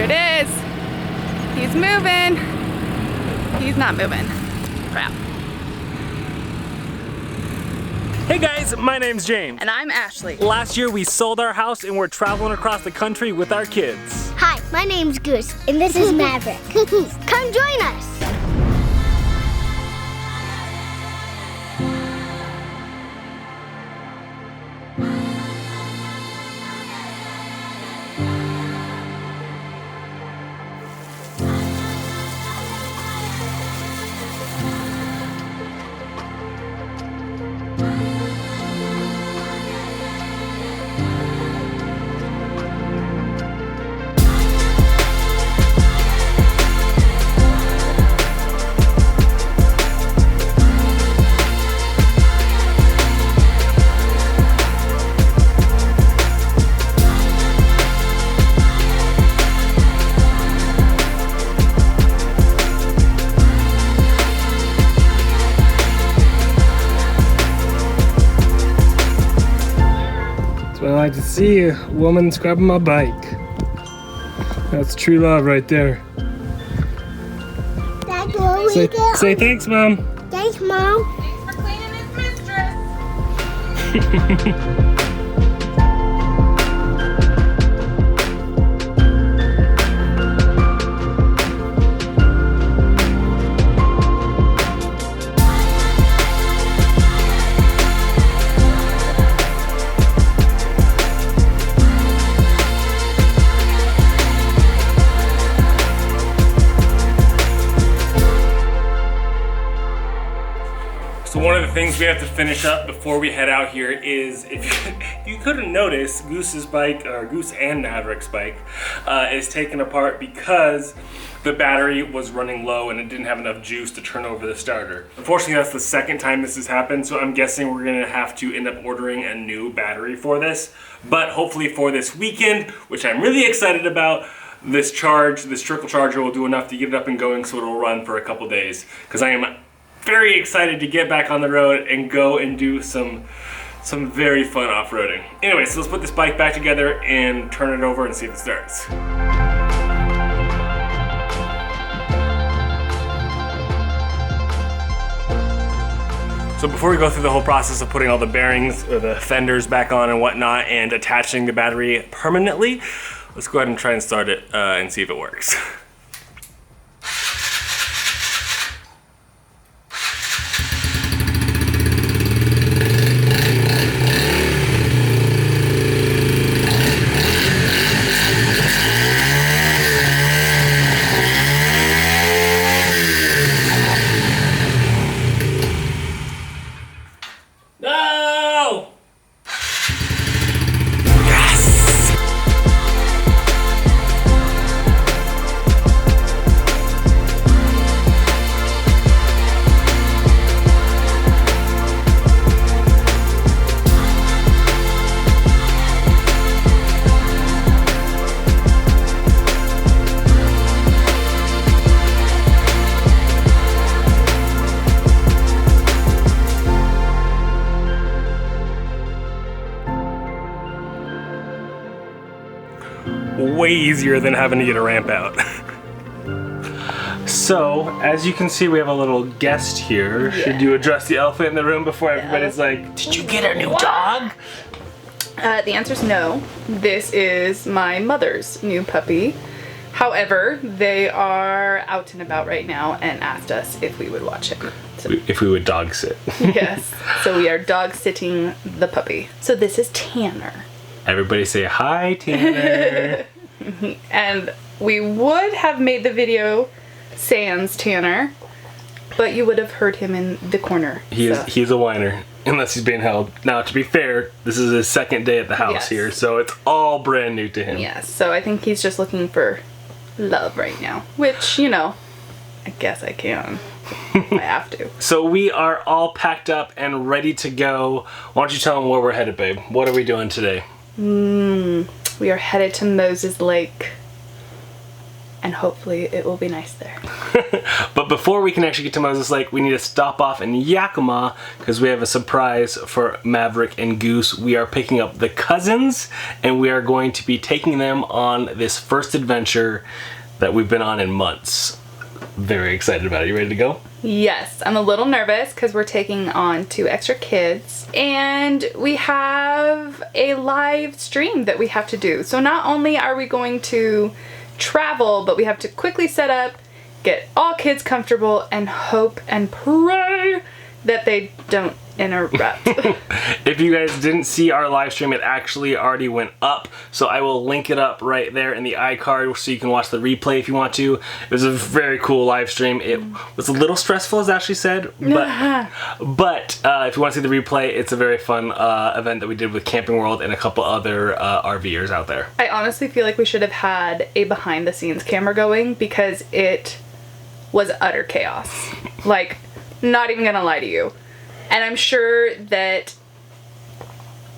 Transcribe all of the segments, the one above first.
it is. He's moving. He's not moving. Crap. Hey guys, my name's James. And I'm Ashley. Last year we sold our house and we're traveling across the country with our kids. Hi, my name's Goose, and this is Maverick. Come join us. I like to see a woman scrubbing my bike. That's true love right there. Dad, will we get Say thanks, Mom. Thanks, Mom. Thanks for cleaning his mistress. So one of the things we have to finish up before we head out here is, if you couldn't notice, Goose's bike, or Goose and Maverick's bike, is taken apart because the battery was running low and it didn't have enough juice to turn over the starter. Unfortunately, that's the second time this has happened, so I'm guessing we're gonna have to end up ordering a new battery for this. But hopefully for this weekend, which I'm really excited about, this trickle charger will do enough to get it up and going so it'll run for a couple days. Because I am very excited to get back on the road and go and do some very fun off-roading. Anyway, so let's put this bike back together and turn it over and see if it starts. So before we go through the whole process of putting all the bearings or the fenders back on and whatnot and attaching the battery permanently, let's go ahead and try and start it and see if it works. No! Yes! Way easier than having to get a ramp out. So, as you can see, we have a little guest here. Yeah. Should you address the elephant in the room before everybody's like, did you get a new dog? The answer is no. This is my mother's new puppy. However, they are out and about right now and asked us if we would watch him. So, if we would dog sit. yes. So we are dog sitting the puppy. So this is Tanner. Everybody say hi, Tanner. And we would have made the video sans Tanner, but you would have heard him in the corner. He's a whiner, unless he's being held. Now, to be fair, this is his second day at the house here, so it's all brand new to him. Yes, so I think he's just looking for love right now, which, you know, I guess I can. I have to. So we are all packed up and ready to go. Why don't you tell them where we're headed, babe? What are we doing today? We are headed to Moses Lake. and hopefully it will be nice there. But before we can actually get to Moses Lake, we need to stop off in Yakima because we have a surprise for Maverick and Goose. We are picking up the cousins, and we are going to be taking them on this first adventure that we've been on in months. Very excited about it. You ready to go? Yes, I'm a little nervous because we're taking on 2 extra kids and we have a live stream that we have to do. So not only are we going to travel, but we have to quickly set up, get all kids comfortable, and hope and pray that they don't interrupt. If you guys didn't see our live stream, it actually already went up, so I will link it up right there in the iCard so you can watch the replay if you want to. It was a very cool live stream. It was a little stressful, as Ashley said, but if you want to see the replay, it's a very fun event that we did with Camping World and a couple other RVers out there. I honestly feel like we should have had a behind the scenes camera going because it was utter chaos. Like, not even gonna lie to you. And I'm sure that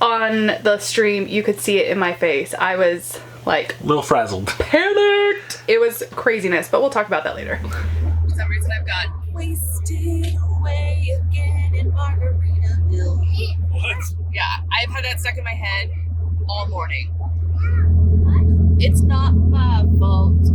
on the stream you could see it in my face. I was like A little frazzled. panicked. It was craziness, but we'll talk about that later. For some reason I've got wasted away again in Margaritaville. What? Yeah, I've had that stuck in my head all morning. It's not my fault.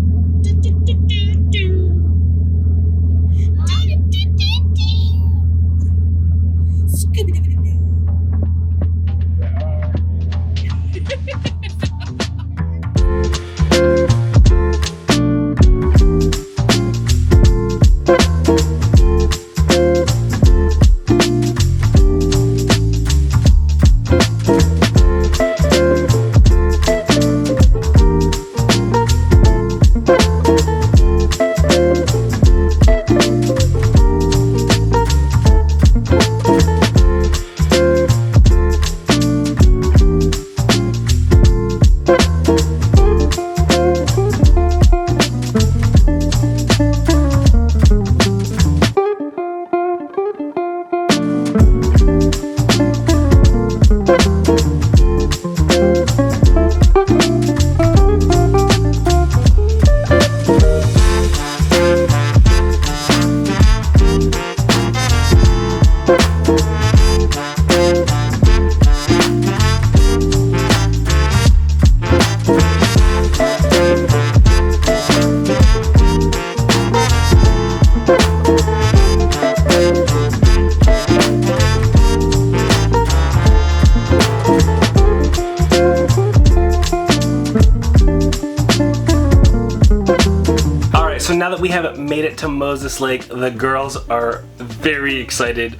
So now that we have made it to Moses Lake, the girls are very excited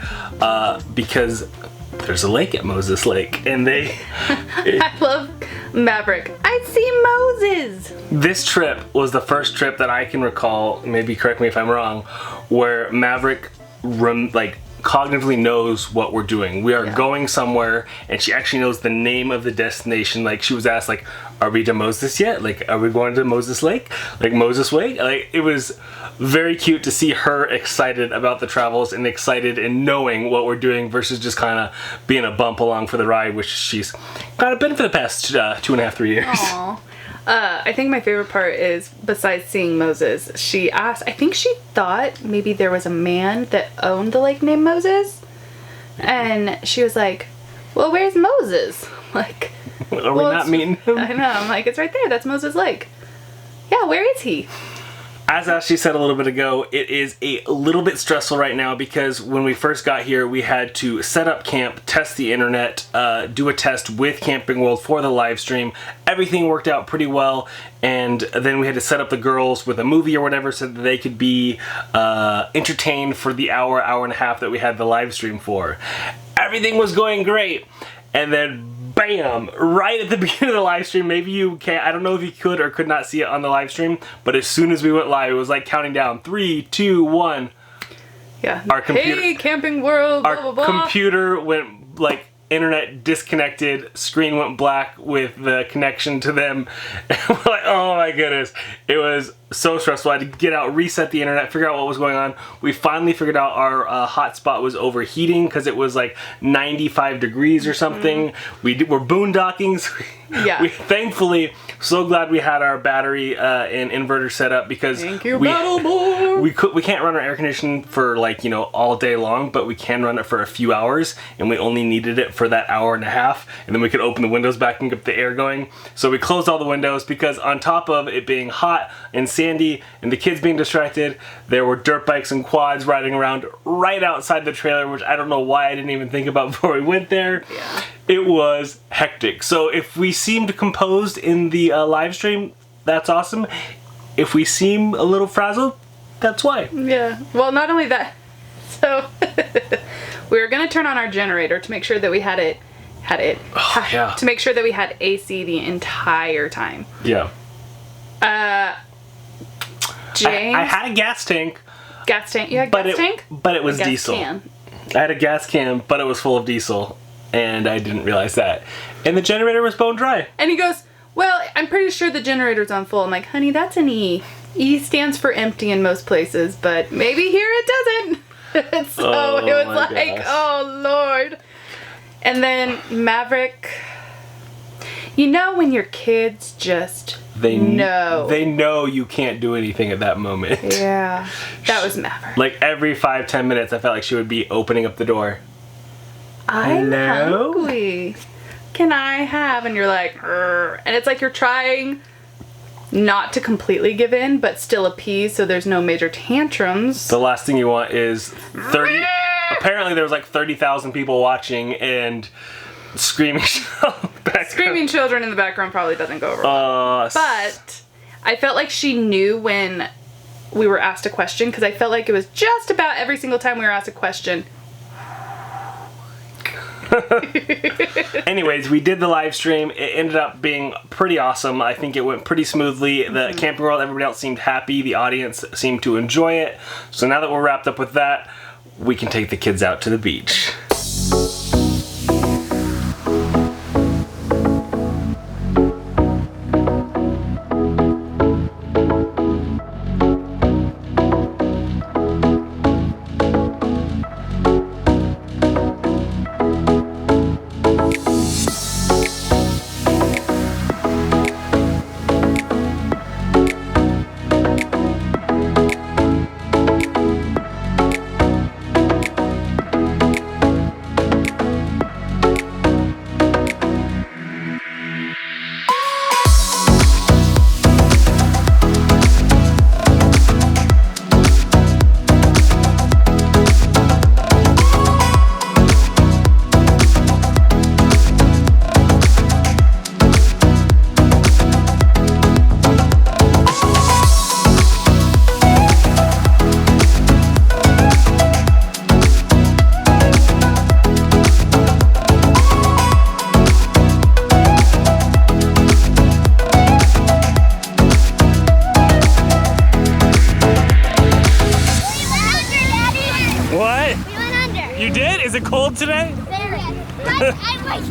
because there's a lake at Moses Lake, and they... I love Maverick. I see Moses! This trip was the first trip that I can recall, maybe correct me if I'm wrong, where Maverick cognitively knows what we're doing. We are going somewhere, and she actually knows the name of the destination. Like, she was asked, like, are we to Moses yet? Like, are we going to Moses Lake? Like, Moses Way? Like, it was very cute to see her excited about the travels and excited in knowing what we're doing versus just kind of being a bump along for the ride, which she's kind of been for the past 2.5, 3 years. Aww. I think my favorite part is, besides seeing Moses, she asked, I think she thought maybe there was a man that owned the lake named Moses. And she was like, well, where's Moses? Like, are we not meeting him? I know, I'm like, it's right there, that's Moses Lake. Yeah, where is he? As Ashley said a little bit ago, it is a little bit stressful right now because when we first got here, we had to set up camp, test the internet, do a test with Camping World for the live stream. Everything worked out pretty well, and then we had to set up the girls with a movie or whatever so that they could be entertained for the hour and a half that we had the live stream for. Everything was going great, and then bam! Right at the beginning of the live stream, maybe you can't, I don't know if you could or could not see it on the live stream, but as soon as we went live, it was like counting down 3, 2, 1. Yeah. Our computer, hey, Camping World, blah, blah, blah. Our computer went like internet disconnected, screen went black with the connection to them. And we're like, oh my goodness. It was so stressful. I had to get out, reset the internet, figure out what was going on. We finally figured out our hotspot was overheating because it was like 95 degrees or something. We're boondocking. So Yeah. we thankfully, so glad we had our battery and inverter set up because Thank you, Battleborn. we can't run our air conditioning for like, you know, all day long, but we can run it for a few hours, and we only needed it for that hour and a half, and then we could open the windows back and get the air going. So we closed all the windows because on top of it being hot and sandy and the kids being distracted, there were dirt bikes and quads riding around right outside the trailer, which I don't know why I didn't even think about before we went there. Yeah. It was hectic. So if we seemed composed in the live stream, that's awesome. If we seem a little frazzled, that's why. Yeah. Well, not only that. So we were gonna turn on our generator to make sure that we had it. Yeah. To make sure that we had AC the entire time. Yeah. James. I had a gas tank. Gas tank. You had gas tank? But it was Gas diesel. can. I had a gas can, but it was full of diesel, and I didn't realize that. And the generator was bone dry. And he goes, well, I'm pretty sure the generator's on full. I'm like, honey, that's an E. E stands for empty in most places, but maybe here it doesn't. So it was my like, gosh. oh, Lord. And then Maverick, you know when your kids just know. They know you can't do anything at that moment. Yeah, that was Maverick. Like every 5-10 minutes, I felt like she would be opening up the door. I'm Hello? hungry. Can I have? And you're like, "Grr." And it's like you're trying not to completely give in, but still appease so there's no major tantrums. The last thing you want is 30... Apparently there was like 30,000 people watching and screaming Screaming children in the background probably doesn't go over well. But I felt like she knew when we were asked a question, because I felt like it was just about every single time we were asked a question. Anyways, we did the live stream. It ended up being pretty awesome. I think it went pretty smoothly. The Camping World, everybody else seemed happy. The audience seemed to enjoy it. So now that we're wrapped up with that, we can take the kids out to the beach. Is it cold today? Very. I like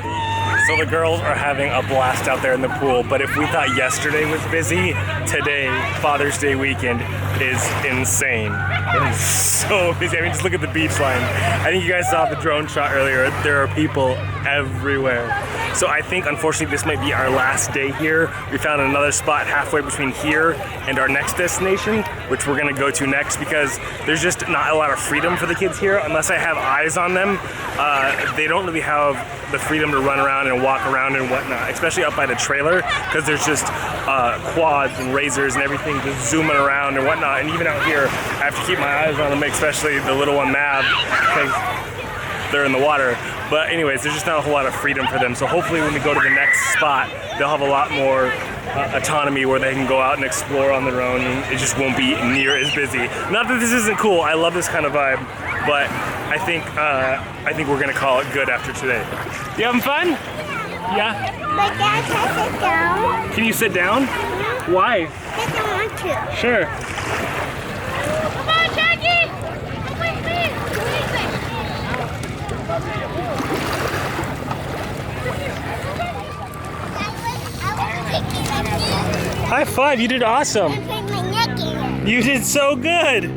it. So the girls are having a blast out there in the pool, but if we thought yesterday was busy, today, Father's Day weekend, is insane. It is so busy. I mean, just look at the beach line. I think you guys saw the drone shot earlier. There are people everywhere. So I think, unfortunately, this might be our last day here. We found another spot halfway between here and our next destination, which we're gonna go to next because there's just not a lot of freedom for the kids here. Unless I have eyes on them, they don't really have the freedom to run around and walk around and whatnot, especially up by the trailer, because there's just quads and razors and everything just zooming around and whatnot. And even out here, I have to keep my eyes on them, especially the little one, Mab, because they're in the water. But anyways, there's just not a whole lot of freedom for them. So hopefully when we go to the next spot, they'll have a lot more autonomy where they can go out and explore on their own, and it just won't be near as busy. Not that this isn't cool, I love this kind of vibe, but I think we're gonna call it good after today. You having fun? Yeah? But Dad, can I sit down? Can you sit down? Why? Because I want to. Sure. Come on, Jackie! Come with me! High five, you did awesome. You did so good.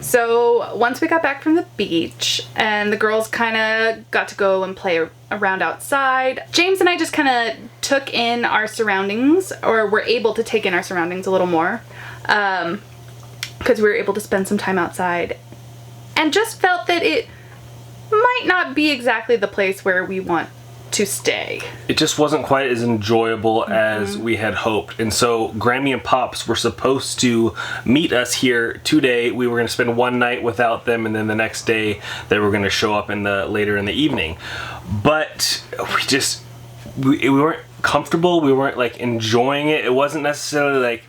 So once we got back from the beach and the girls kind of got to go and play around outside, James and I just kind of took in our surroundings, or were able to take in our surroundings a little more, because we were able to spend some time outside, and just felt that it might not be exactly the place where we want to stay. It just wasn't quite as enjoyable as we had hoped. And so Grammy and Pops were supposed to meet us here today. We were going to spend one night without them, and then the next day they were going to show up later in the evening. But we weren't comfortable. We weren't like enjoying it. It wasn't necessarily like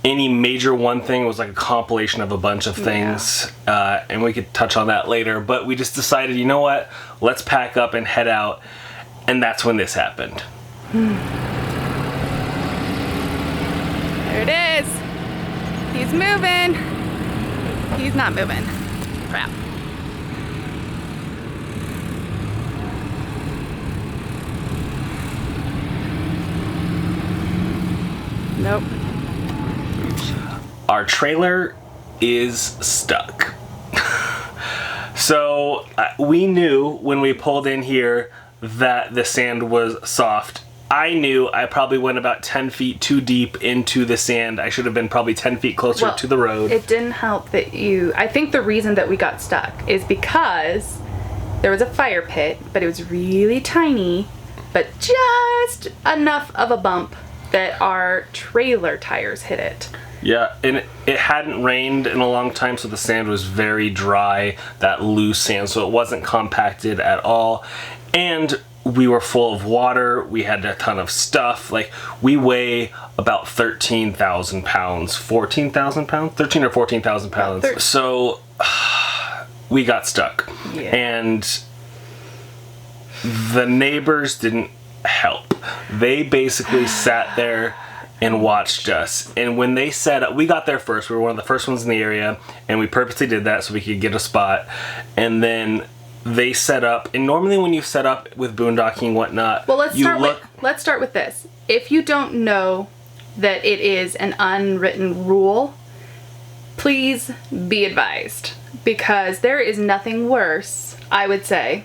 any major one thing. It was like a compilation of a bunch of things. And we could touch on that later. But we just decided, you know what? Let's pack up and head out. And that's when this happened. There it is. He's moving. He's not moving. Crap. Nope. Our trailer is stuck. So we knew when we pulled in here that the sand was soft. I knew I probably went about 10 feet too deep into the sand. I should have been probably 10 feet closer to the road. It didn't help that I think the reason that we got stuck is because there was a fire pit, but it was really tiny, but just enough of a bump that our trailer tires hit it. Yeah, and it hadn't rained in a long time, so the sand was very dry, that loose sand, so it wasn't compacted at all. And we were full of water. We had a ton of stuff. Like, we weigh about 13,000 pounds. 14,000 pounds? 13 or 14,000 pounds. So we got stuck. Yeah. And the neighbors didn't help. They basically sat there and watched us. And when they set up, we got there first. We were one of the first ones in the area, and we purposely did that so we could get a spot. And then they set up, and normally when you set up with boondocking and whatnot, well, let's start with this. If you don't know that it is an unwritten rule, please be advised, because there is nothing worse, I would say.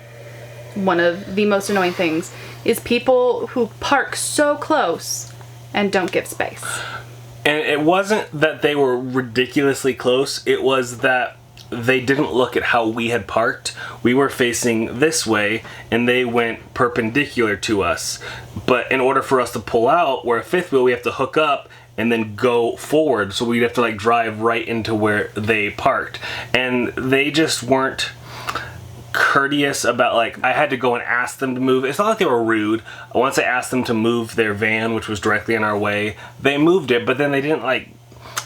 One of the most annoying things is people who park so close and don't give space. And it wasn't that they were ridiculously close, it was that they didn't look at how we had parked. We were facing this way, and they went perpendicular to us. But in order for us to pull out, we're a fifth wheel, we have to hook up and then go forward. So we'd have to like drive right into where they parked. And they just weren't courteous about, like, I had to go and ask them to move. It's not like they were rude. Once I asked them to move their van, which was directly in our way, they moved it, but then they didn't like...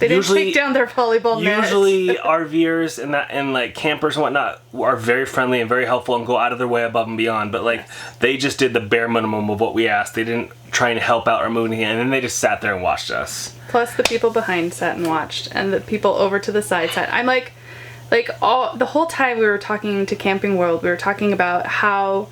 They didn't take down their volleyball nets. Usually RVers and like campers and whatnot are very friendly and very helpful and go out of their way above and beyond, but like they just did the bare minimum of what we asked. They didn't try and help out or move anything, and then they just sat there and watched us. Plus the people behind sat and watched, and the people over to the side sat. I'm like the whole time we were talking to Camping World, we were talking about how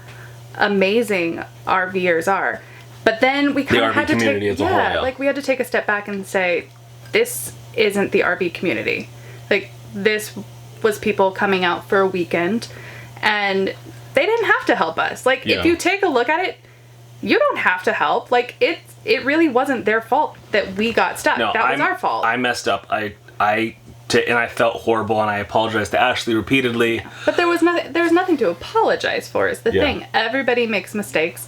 amazing RVers are. But then we kind of had to take we had to take a step back and say, this isn't the RV community. Like, this was people coming out for a weekend, and they didn't have to help us. Like, if you take a look at it, you don't have to help. Like, it really wasn't their fault that we got stuck. No, that was our fault. I messed up. And I felt horrible, and I apologized to Ashley repeatedly. But there was nothing to apologize for, is the thing. Everybody makes mistakes,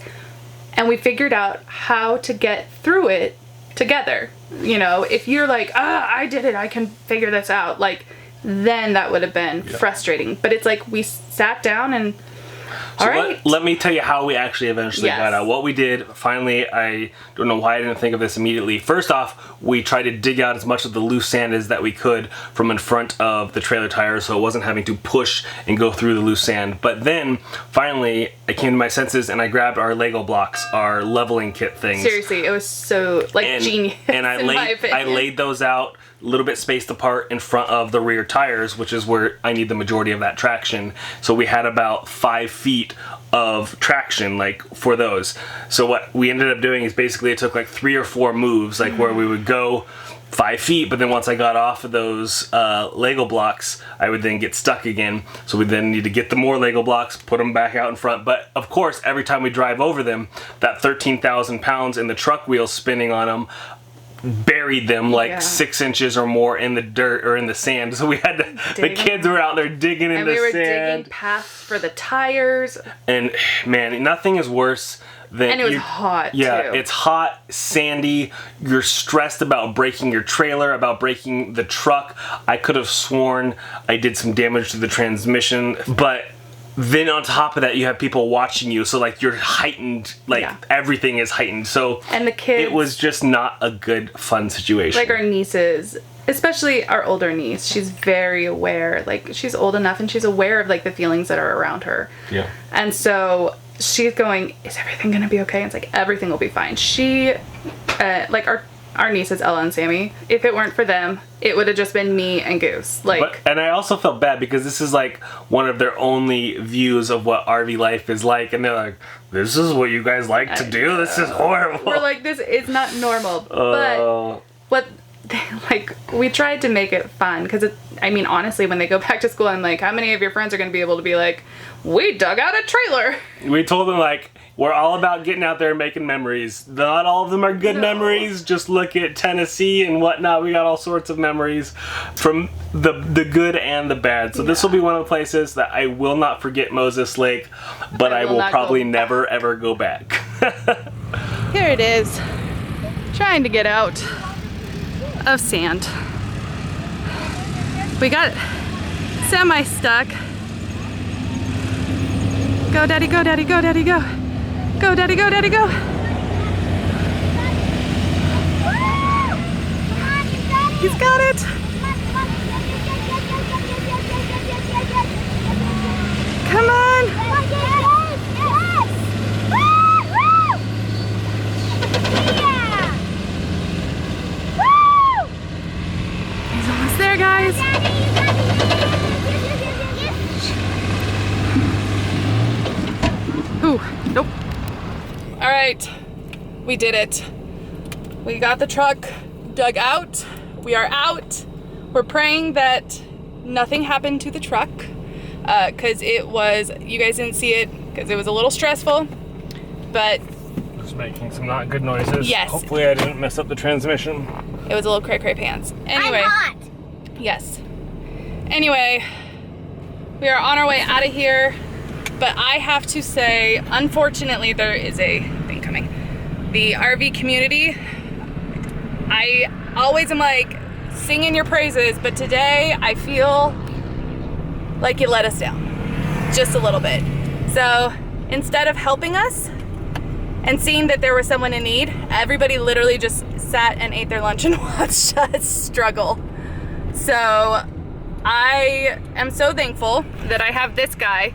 and we figured out how to get through it together. You know, if you're like, I did it, I can figure this out, like, then that would have been frustrating. But it's like we sat down and let me tell you how we actually eventually got out. What we did, finally, I don't know why I didn't think of this immediately. First off, we tried to dig out as much of the loose sand as that we could from in front of the trailer tires, so it wasn't having to push and go through the loose sand. But then, finally, I came to my senses and I grabbed our Lego blocks, our leveling kit things. Seriously, it was so, genius. And I laid those out a little bit spaced apart in front of the rear tires, which is where I need the majority of that traction. So we had about 5 feet of traction, like, for those. So what we ended up doing is basically it took like 3 or 4 moves, like where we would go 5 feet, but then once I got off of those Lego blocks, I would then get stuck again. So we then need to get the more Lego blocks, put them back out in front. But of course, every time we drive over them, that 13,000 pounds and the truck wheels spinning on them buried them like 6 inches or more in the dirt or in the sand. So we had to, the kids were out there digging in the sand. And we were digging paths for the tires. And man, nothing is worse. And it was hot, too. Yeah, it's hot, sandy. You're stressed about breaking your trailer, about breaking the truck. I could have sworn I did some damage to the transmission. But then on top of that, you have people watching you. So, like, you're heightened. Like, everything is heightened. So, and the kids, it was just not a good, fun situation. Like, our nieces, especially our older niece, she's very aware. Like, she's old enough and she's aware of, like, the feelings that are around her. Yeah. And so she's going, is everything gonna be okay? And it's like, everything will be fine. She, like our nieces, Ella and Sammy, if it weren't for them, it would have just been me and Goose. Like, and I also felt bad because this is like one of their only views of what RV life is like, and they're like, this is what you guys like to do? This is horrible. We're like, this is not normal. But what, like, we tried to make it fun because, I mean, honestly, when they go back to school, I'm like, how many of your friends are going to be able to be like, we dug out a trailer? We told them, like, we're all about getting out there and making memories. Not all of them are good memories. Just look at Tennessee and whatnot. We got all sorts of memories from the good and the bad. So this will be one of the places that I will not forget Moses Lake, but I will probably never, ever go back. Here it is. Trying to get out of sand. We got semi-stuck. Go, daddy, go, daddy, go, daddy, go. Go, daddy, go, daddy, go. He's got it. Come on. He's almost there, guys. Ooh, nope. All right, we did it. We got the truck dug out. We are out. We're praying that nothing happened to the truck because it was, you guys didn't see it because it was a little stressful, but just making some not good noises. Yes. Hopefully I didn't mess up the transmission. It was a little cray-cray pants. Anyway. I'm hot. Yes. Anyway, we are on our way out of here. But I have to say, unfortunately, there is a thing coming. The RV community, I always am like singing your praises, but today I feel like you let us down just a little bit. So instead of helping us and seeing that there was someone in need, everybody literally just sat and ate their lunch and watched us struggle. So I am so thankful that I have this guy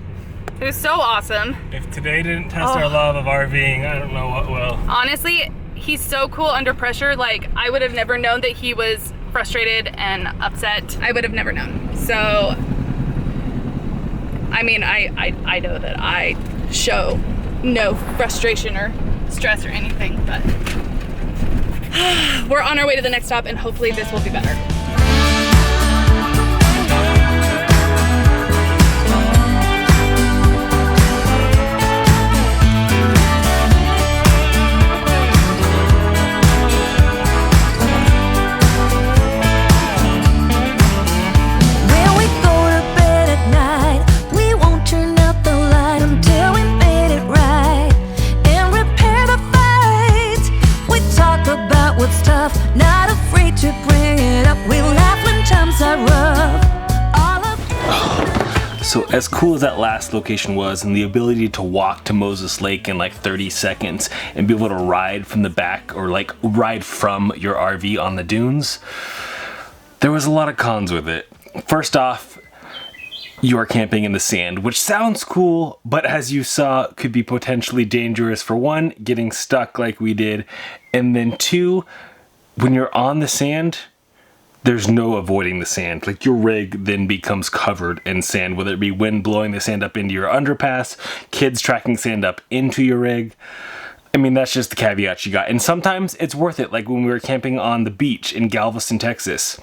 who's so awesome. If today didn't test our love of RVing, I don't know what will. Honestly, he's so cool under pressure. Like, I would have never known that he was frustrated and upset. I would have never known. So, I mean, I know that I show no frustration or stress or anything, but we're on our way to the next stop and hopefully this will be better. So as cool as that last location was, and the ability to walk to Moses Lake in like 30 seconds and be able to ride from the back or like ride from your RV on the dunes, there was a lot of cons with it. First off, you are camping in the sand, which sounds cool, but as you saw, could be potentially dangerous. For one, getting stuck like we did, and then two, when you're on the sand, there's no avoiding the sand. Like, your rig then becomes covered in sand, whether it be wind blowing the sand up into your underpass, kids tracking sand up into your rig. I mean, that's just the caveat you got. And sometimes it's worth it, like when we were camping on the beach in Galveston, Texas.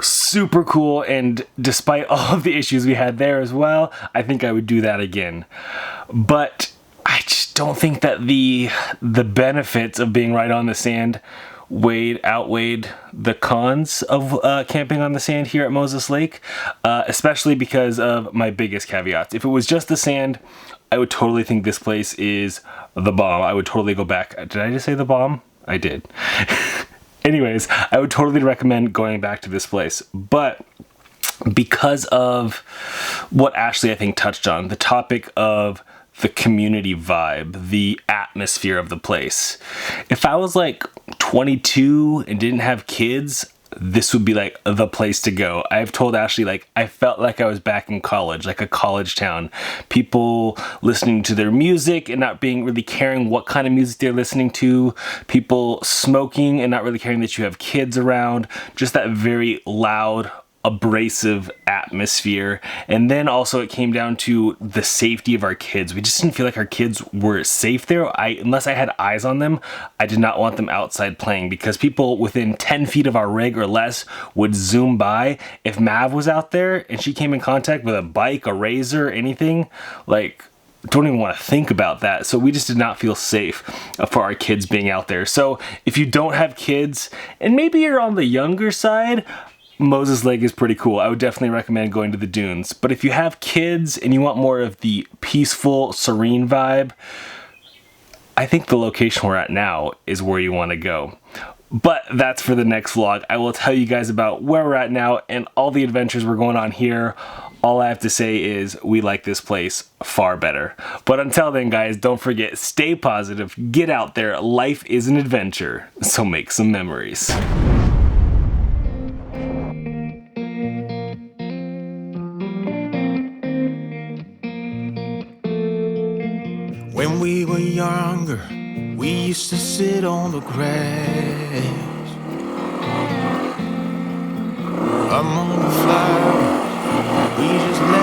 Super cool, and despite all of the issues we had there as well, I think I would do that again. But I just don't think that the benefits of being right on the sand outweighed the cons of camping on the sand here at Moses Lake, especially because of my biggest caveats. If it was just the sand, I would totally think this place is the bomb. I would totally go back. Did I just say the bomb? I did. Anyways, I would totally recommend going back to this place. But because of what Ashley, I think, touched on, the topic of the community vibe, the atmosphere of the place. If I was like 22 and didn't have kids, this would be like the place to go. I've told Ashley, like, I felt like I was back in college, like a college town. People listening to their music and not being really caring what kind of music they're listening to. People smoking and not really caring that you have kids around. Just that very loud, abrasive atmosphere. And then also it came down to the safety of our kids. We just didn't feel like our kids were safe there. Unless I had eyes on them, I did not want them outside playing, because people within 10 feet of our rig or less would zoom by. If Mav was out there and she came in contact with a bike, a razor, anything, like, don't even want to think about that. So we just did not feel safe for our kids being out there. So if you don't have kids, and maybe you're on the younger side, Moses Lake is pretty cool. I would definitely recommend going to the dunes. But if you have kids and you want more of the peaceful, serene vibe, I think the location we're at now is where you want to go. But that's for the next vlog. I will tell you guys about where we're at now and all the adventures we're going on here. All I have to say is we like this place far better. But until then, guys, don't forget, stay positive, get out there. Life is an adventure, so make some memories. When we were younger, we used to sit on the grass among the flowers. We just let